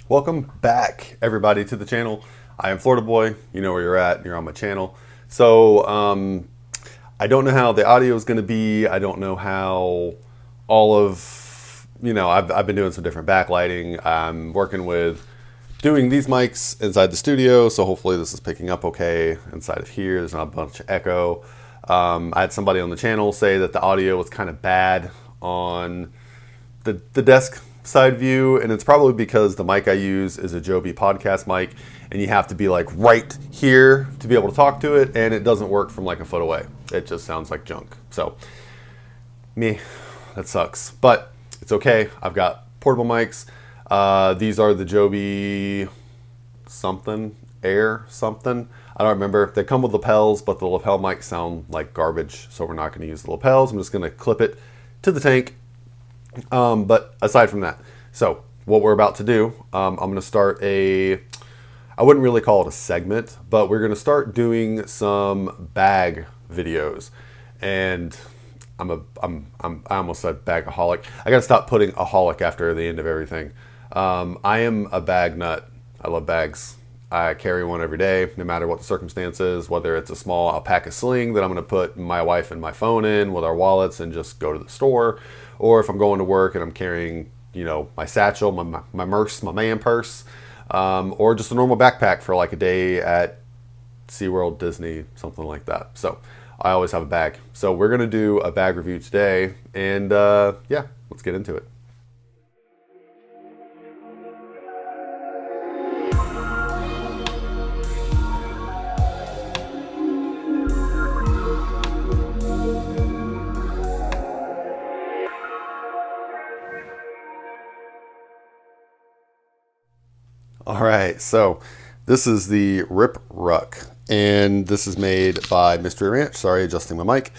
Welcome back, everybody, to the channel. I am Florida Boy. You know where you're at. You're on my channel. So, I don't know how the audio is going to be. I don't know how all of, I've been doing some different backlighting. I'm working with doing these mics inside the studio, so hopefully this is picking up okay inside of here. There's not a bunch of echo. I had somebody on the channel say that the audio was kind of bad on the desk side view, and it's probably because the mic I use is a Joby podcast mic, and you have to be like right here to be able to talk to it, and it doesn't work from like a foot away. It just sounds like junk. So, that sucks, but it's okay. I've got portable mics. These are the Joby something, Air something. I don't remember. They come with lapels, but the lapel mics sound like garbage, so we're not going to use the lapels. I'm just going to clip it to the tank. But aside from that, so what we're about to do, I'm going to start I wouldn't really call it a segment, but we're going to start doing some bag videos. And I almost said bagaholic. I got to stop putting aholic after the end of everything. I am a bag nut. I love bags. I carry one every day, no matter what the circumstances, whether it's a small Alpaka Sling that I'm going to put my wife and my phone in with our wallets and just go to the store, or if I'm going to work and I'm carrying, my satchel, my purse, my man purse, or just a normal backpack for like a day at SeaWorld, Disney, something like that. So I always have a bag. So we're going to do a bag review today, and yeah, let's get into it. All right, so this is the Ruck, and this is made by Mystery Ranch. Sorry, adjusting my mic.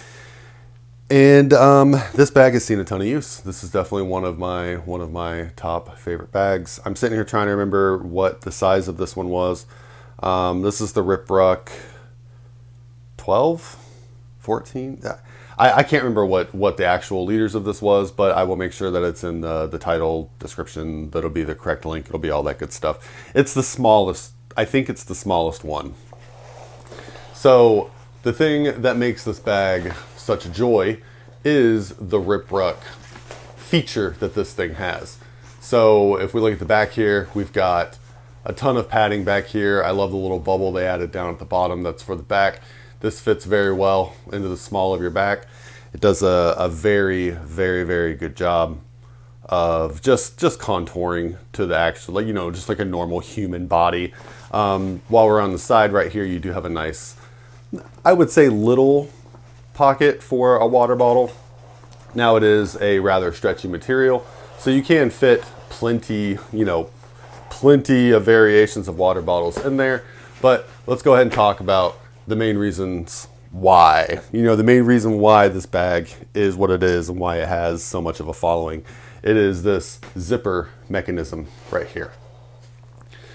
And this bag has seen a ton of use. This is definitely one of my top favorite bags. I'm sitting here trying to remember what the size of this one was. This is the Ruck 12, 14. I can't remember what the actual liters of this was, but I will make sure that it's in the title description. That'll be the correct link. It'll be all that good stuff. It's the smallest. I think it's the smallest one. So the thing that makes this bag such a joy is the Ruck feature that this thing has. So if we look at the back here, we've got a ton of padding back here. I love the little bubble they added down at the bottom. That's for the back. This fits very well into the small of your back. It does a very, very, very good job of just contouring to the actual, just like a normal human body. While we're on the side right here, you do have a nice, I would say, little pocket for a water bottle. Now it is a rather stretchy material, so you can fit plenty of variations of water bottles in there. But let's go ahead and talk about the main reasons why. The main reason why this bag is what it is and why it has so much of a following. It is this zipper mechanism right here.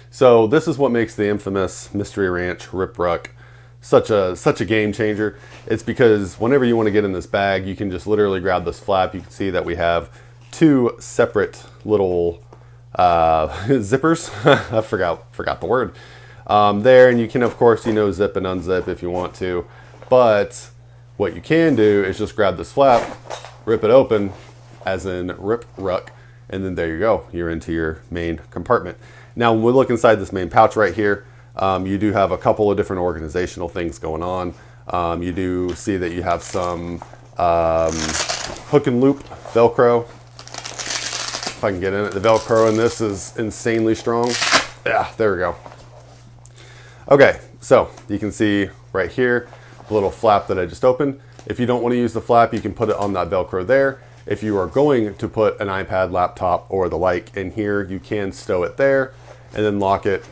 So this is what makes the infamous Mystery Ranch Ruck such a game changer. It's because whenever you want to get in this bag, you can just literally grab this flap. You can see that we have two separate little zippers. I forgot the word. There, and you can of course zip and unzip if you want to, but what you can do is just grab this flap, rip it open, as in Ruck, and then there you go, you're into your main compartment. Now when we look inside this main pouch right here, you do have a couple of different organizational things going on. You do see that you have some hook and loop Velcro. If I can get in it, the Velcro in this is insanely strong. Yeah, there we go. Okay, so you can see right here, the little flap that I just opened. If you don't want to use the flap, you can put it on that Velcro there. If you are going to put an iPad, laptop, or the like in here, you can stow it there and then lock it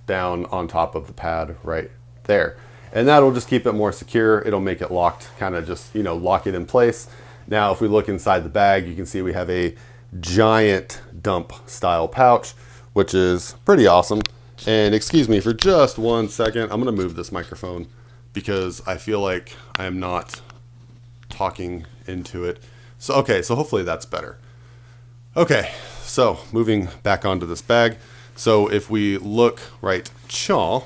down on top of the pad right there. And that'll just keep it more secure. It'll make it locked, kind of just, lock it in place. Now, if we look inside the bag, you can see we have a giant dump style pouch, which is pretty awesome. And excuse me for just 1 second. I'm going to move this microphone because I feel like I am not talking into it. So, okay, so hopefully that's better. Okay, so moving back onto this bag. So if we look right chaw,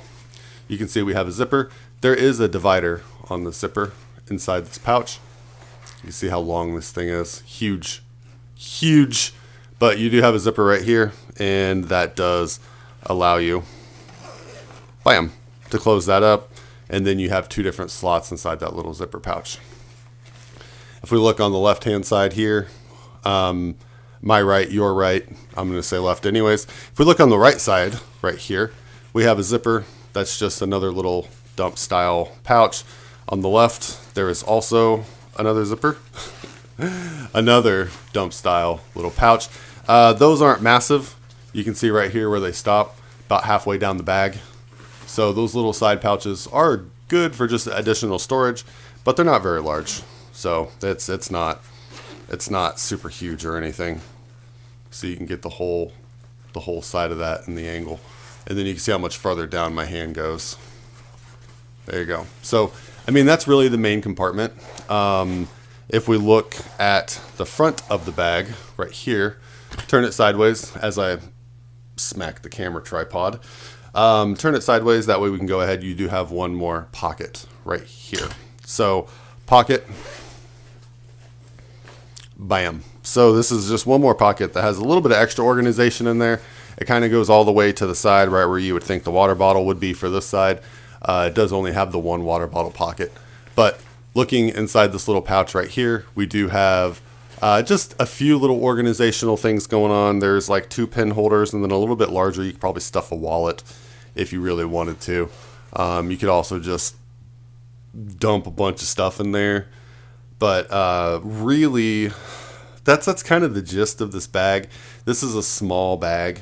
you can see we have a zipper. There is a divider on the zipper inside this pouch. You can see how long this thing is. Huge, huge. But you do have a zipper right here, and that does allow you, bam, to close that up. And then you have two different slots inside that little zipper pouch. If we look on the left-hand side here, my right, your right, I'm going to say left anyways. If we look on the right side, right here, we have a zipper. That's just another little dump style pouch. On the left, there is also another zipper, another dump style little pouch. Those aren't massive. You can see right here where they stop, about halfway down the bag. So those little side pouches are good for just additional storage, but they're not very large. So it's not super huge or anything. So you can get the whole side of that in the angle. And then you can see how much farther down my hand goes. There you go. So, I mean, that's really the main compartment. If we look at the front of the bag right here, turn it sideways as I smack the camera tripod. Turn it sideways, that way we can go ahead. You do have one more pocket right here. So, pocket, bam. So this is just one more pocket that has a little bit of extra organization in there. It kind of goes all the way to the side, right where you would think the water bottle would be for this side. It does only have the one water bottle pocket. But looking inside this little pouch right here, we do have just a few little organizational things going on. There's like 2 pen holders, and then a little bit larger, you could probably stuff a wallet if you really wanted to. You could also just dump a bunch of stuff in there. But really, that's kind of the gist of this bag. This is a small bag.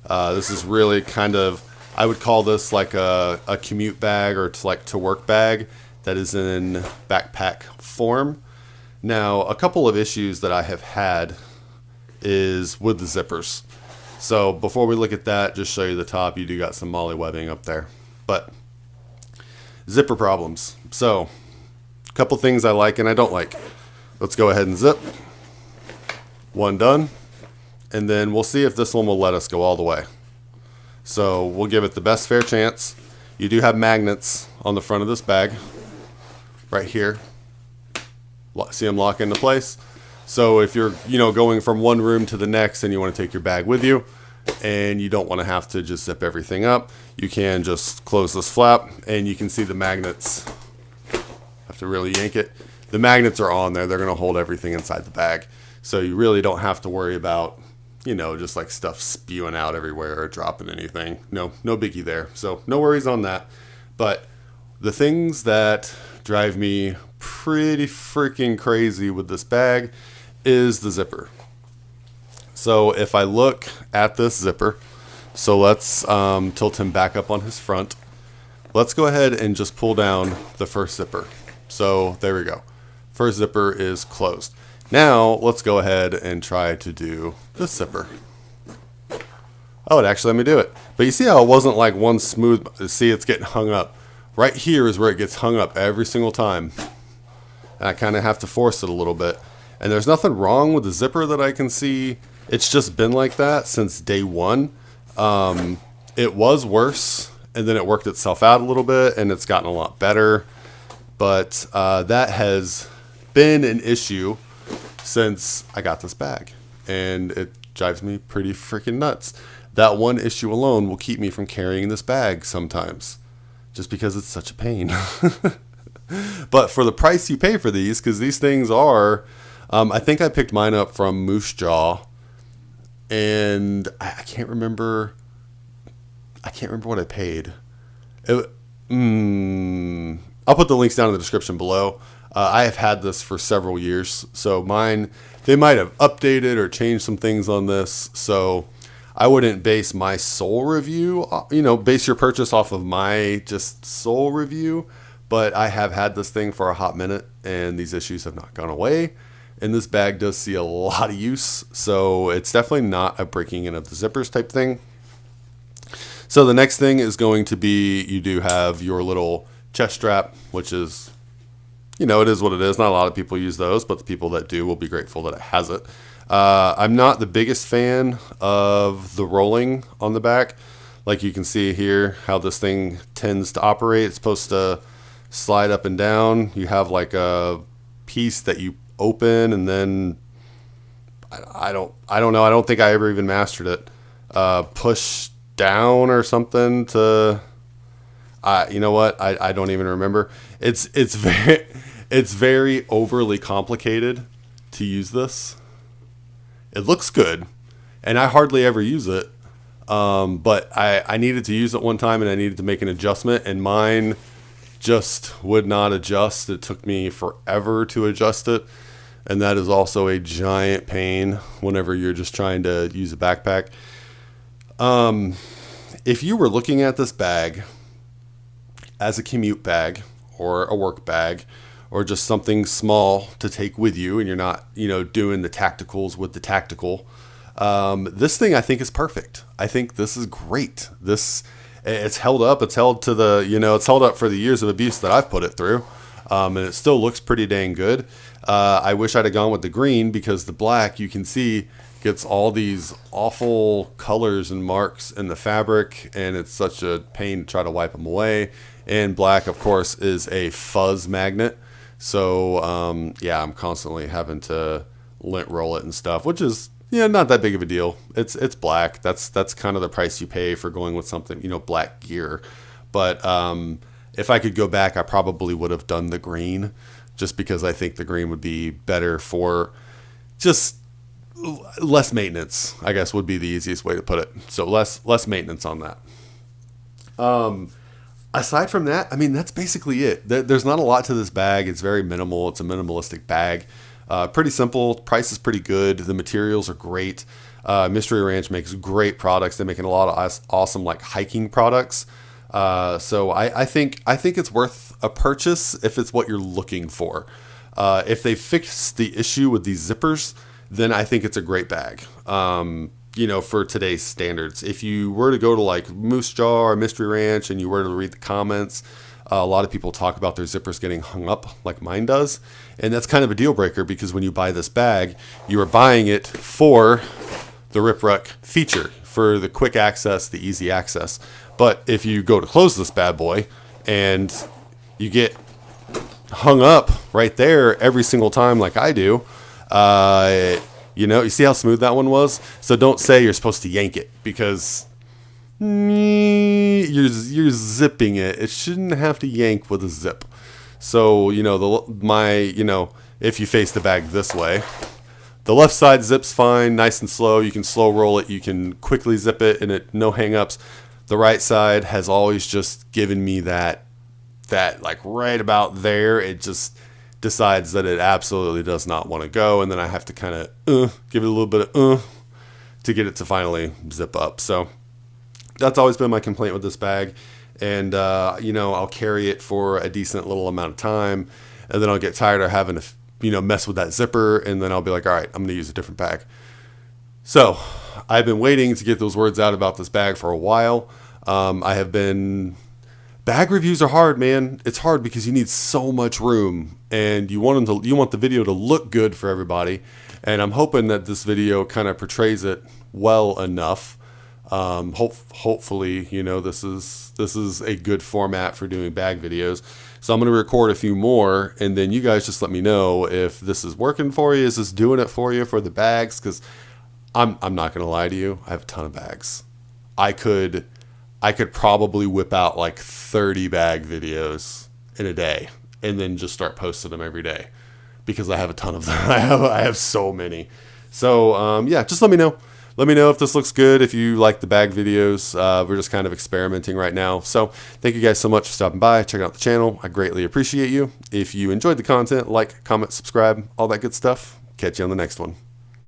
This is really kind of, I would call this like a commute bag or to work bag that is in backpack form. Now, a couple of issues that I have had is with the zippers. So before we look at that, just show you the top. You do got some molly webbing up there. But zipper problems. So a couple things I like and I don't like. Let's go ahead and zip. One done. And then we'll see if this one will let us go all the way. So we'll give it the best fair chance. You do have magnets on the front of this bag right here. See them lock into place. So if you're going from one room to the next and you want to take your bag with you and you don't want to have to just zip everything up, you can just close this flap and you can see the magnets. Have to really yank it. The magnets are on there. They're going to hold everything inside the bag. So you really don't have to worry about, just like stuff spewing out everywhere or dropping anything. No biggie there. So no worries on that. But the things that drive me pretty freaking crazy with this bag is the zipper. So if I look at this zipper, so let's tilt him back up on his front. Let's go ahead and just pull down the first zipper. So there we go. First zipper is closed. Now let's go ahead and try to do this zipper. Oh, it actually let me do it. But you see how it wasn't like one smooth, see it's getting hung up. Right here is where it gets hung up every single time. And I kind of have to force it a little bit. And there's nothing wrong with the zipper that I can see. It's just been like that since day one. It was worse, and then it worked itself out a little bit, and it's gotten a lot better. But that has been an issue since I got this bag. And it drives me pretty freaking nuts. That one issue alone will keep me from carrying this bag sometimes. Just because it's such a pain. But for the price you pay for these, because these things are, I think I picked mine up from Moose Jaw, and I can't remember what I paid. I'll put the links down in the description below. I have had this for several years, so mine, they might have updated or changed some things on this, so I wouldn't base my sole review, base your purchase off of my just sole review. But I have had this thing for a hot minute, and these issues have not gone away. And this bag does see a lot of use, so it's definitely not a breaking in of the zippers type thing. So the next thing is going to be, you do have your little chest strap, which is, it is what it is. Not a lot of people use those, but the people that do will be grateful that it has it. I'm not the biggest fan of the rolling on the back. Like you can see here how this thing tends to operate. It's supposed to slide up and down. You have like a piece that you open, and then I don't know. I don't think I ever even mastered it. Push down or something to you know what? I don't even remember. It's very overly complicated to use this. It looks good, and I hardly ever use it. But I needed to use it one time, and I needed to make an adjustment, and mine just would not adjust. It took me forever to adjust it, and that is also a giant pain whenever you're just trying to use a backpack. If you were looking at this bag as a commute bag or a work bag or just something small to take with you, and you're not, doing the tacticals with the tactical, this thing I think is perfect. I think this is great. It's held up. It's held to it's held up for the years of abuse that I've put it through. And it still looks pretty dang good. I wish I'd have gone with the green, because the black, you can see, gets all these awful colors and marks in the fabric, and it's such a pain to try to wipe them away. And black, of course, is a fuzz magnet. So, I'm constantly having to lint roll it and stuff, which is, not that big of a deal. It's black. That's kind of the price you pay for going with something, black gear. But if I could go back, I probably would have done the green, just because I think the green would be better for just less maintenance, I guess, would be the easiest way to put it. So less maintenance on that. Aside from that, that's basically it. There's not a lot to this bag. It's very minimal. It's a minimalistic bag. Pretty simple. Price is pretty good. The materials are great. Mystery Ranch makes great products. They're making a lot of awesome like hiking products. So I think it's worth a purchase if it's what you're looking for. If they fix the issue with these zippers, then I think it's a great bag. For today's standards. If you were to go to like Moose Jaw or Mystery Ranch and you were to read the comments, a lot of people talk about their zippers getting hung up like mine does. And that's kind of a deal breaker, because when you buy this bag, you are buying it for the Rip Ruck feature, for the quick access, the easy access. But if you go to close this bad boy and you get hung up right there every single time like I do, you see how smooth that one was? So don't say you're supposed to yank it, because you're zipping it. It shouldn't have to yank with a zip. So, if you face the bag this way, the left side zips fine, nice and slow. You can slow roll it. You can quickly zip it, and no hang-ups. The right side has always just given me that like right about there, it just decides that it absolutely does not want to go, and then I have to kind of give it a little bit of to get it to finally zip up. So that's always been my complaint with this bag. And I'll carry it for a decent little amount of time, and then I'll get tired of having to mess with that zipper, and then I'll be like, all right, I'm going to use a different bag. So I've been waiting to get those words out about this bag for a while. Bag reviews are hard, man. It's hard because you need so much room, and you want the video to look good for everybody. And I'm hoping that this video kind of portrays it well enough. Hopefully, this is a good format for doing bag videos. So I'm going to record a few more, and then you guys just let me know if this is working for you. Is this doing it for you for the bags? Because I'm not going to lie to you. I have a ton of bags. I could probably whip out like 30 bag videos in a day, and then just start posting them every day, because I have a ton of them. I have so many. So just let me know. Let me know if this looks good, if you like the bag videos. We're just kind of experimenting right now. So thank you guys so much for stopping by, checking out the channel. I greatly appreciate you. If you enjoyed the content, like, comment, subscribe, all that good stuff. Catch you on the next one.